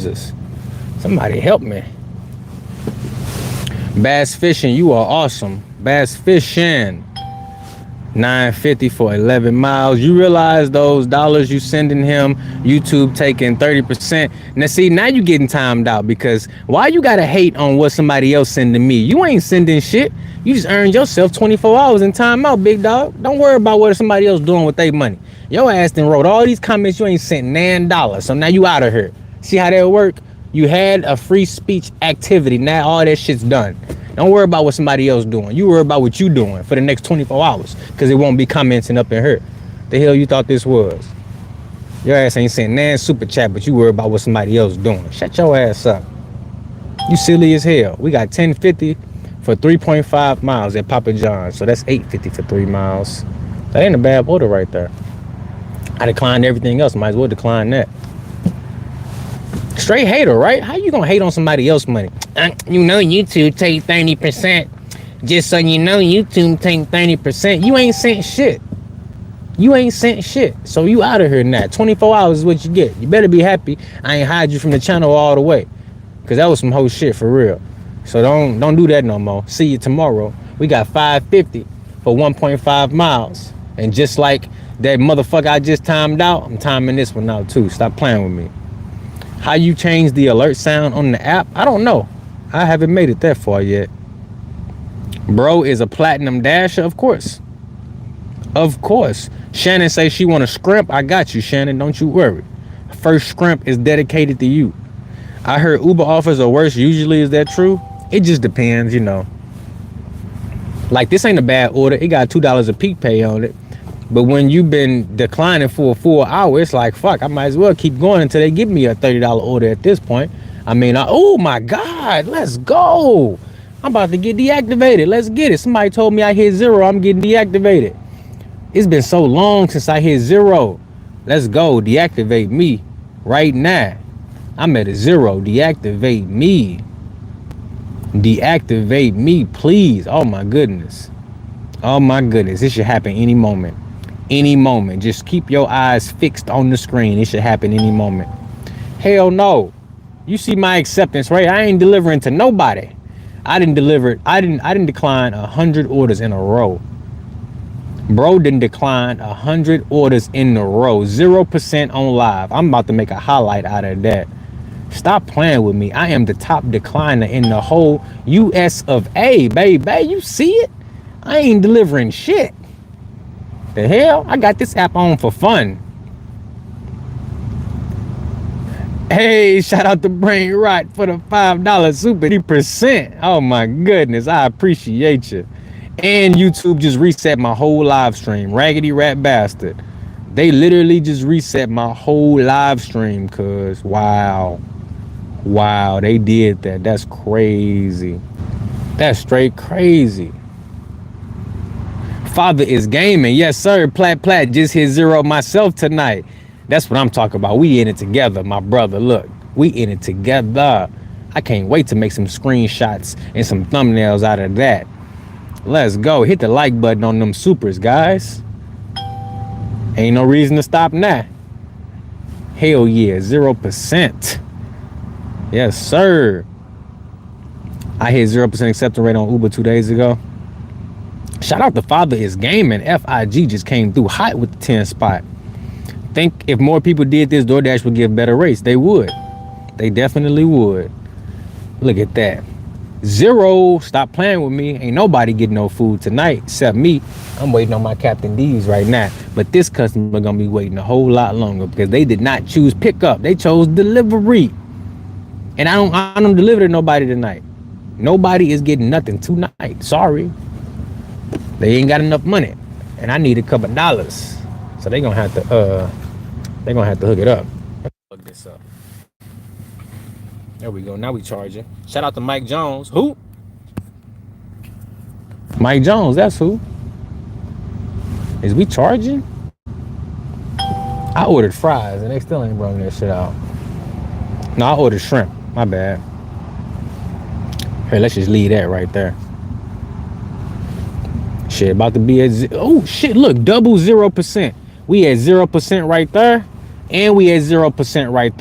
Jesus. Somebody help me. Bass fishing, you are awesome. Bass fishing. $9.50 for 11 miles. You realize those dollars you sending him, YouTube taking 30%. Now see, now you getting timed out, because why you gotta hate on what somebody else sending me? You ain't sending shit. You just earned yourself 24 hours in time out, big dog. Don't worry about what somebody else doing with their money. Your ass done wrote all these comments, you ain't sent $9. So now you out of here. See how that work? You had a free speech activity. Now all that shit's done. Don't worry about what somebody else doing. You worry about what you doing for the next 24 hours, because it won't be commenting up in here. The hell you thought this was? Your ass ain't saying nan super chat, but you worry about what somebody else doing. Shut your ass up. You silly as hell. We got $10.50 for 3.5 miles at Papa John's. So that's $8.50 for 3 miles. That ain't a bad order right there. I declined everything else. Might as well decline that. Straight hater, right? How you gonna hate on somebody else's money? You know YouTube take 30%. Just so you know, YouTube take 30%. You ain't sent shit. You ain't sent shit. So you out of here now. 24 hours is what you get. You better be happy I ain't hide you from the channel all the way, because that was some whole shit for real. So don't do that no more. See you tomorrow. We got $5.50 for 1.5 miles. And just like that motherfucker I just timed out, I'm timing this one out too. Stop playing with me. How you change the alert sound on the app? I don't know. I haven't made it that far yet. Bro is a platinum dasher, of course. Of course. Shannon say she want a scrimp. I got you, Shannon. Don't you worry. First scrimp is dedicated to you. I heard Uber offers are worse usually. Is that true? It just depends, you know. Like, this ain't a bad order. It got $2 a peak pay on it. But when you've been declining for a full hour, it's like, fuck, I might as well keep going until they give me a $30 order at this point. I mean, oh my God, let's go. I'm about to get deactivated. Let's get it. Somebody told me I hit 0. I'm getting deactivated. It's been so long since I hit 0. Let's go. Deactivate me right now. I'm at a 0. Deactivate me. Deactivate me, please. Oh my goodness. Oh my goodness. This should happen any moment. Any moment. Just keep your eyes fixed on the screen. It should happen any moment. Hell no. You see my acceptance rate. I ain't delivering to nobody. I didn't decline 100 orders in a row. Bro didn't decline 100 orders in a row. 0% on live. I'm about to make a highlight out of that. Stop playing with me. I am the top decliner in the whole US of A, baby. You see it? I ain't delivering shit. The hell? I got this app on for fun. Hey, shout out to Brain Rot for the $5 super 30%. Oh my goodness, I appreciate you. And YouTube just reset my whole live stream. Raggedy rat bastard. They literally just reset my whole live stream, cuz wow. Wow, they did that. That's crazy. That's straight crazy. Father is gaming. Yes, sir. Plat just hit 0 myself tonight. That's what I'm talking about. We in it together, my brother. Look, we in it together. I can't wait to make some screenshots and some thumbnails out of that. Let's go. Hit the like button on them supers, guys. Ain't no reason to stop now. Hell yeah, 0%. Yes, sir. I hit 0% acceptance rate on Uber 2 days ago. Shout out to Father is Gaming. FIG just came through hot with the 10 spot. Think if more people did this, DoorDash would give better rates. They would. They definitely would. Look at that. 0. Stop playing with me. Ain't nobody getting no food tonight except me. I'm waiting on my Captain D's right now. But this customer gonna be waiting a whole lot longer, because they did not choose pickup. They chose delivery. And I don't deliver to nobody tonight. Nobody is getting nothing tonight. Sorry. They ain't got enough money, and I need a couple dollars, so they gonna have to hook it up. Plug this up. There we go. Now we charging. Shout out to Mike Jones. Who? Mike Jones. That's who. Is we charging? I ordered fries and they still ain't brought that shit out. No, I ordered shrimp. My bad. Here, let's just leave that right there. Shit, about to be at oh shit, look, double 0%. We at 0% right there, and we at 0% right there.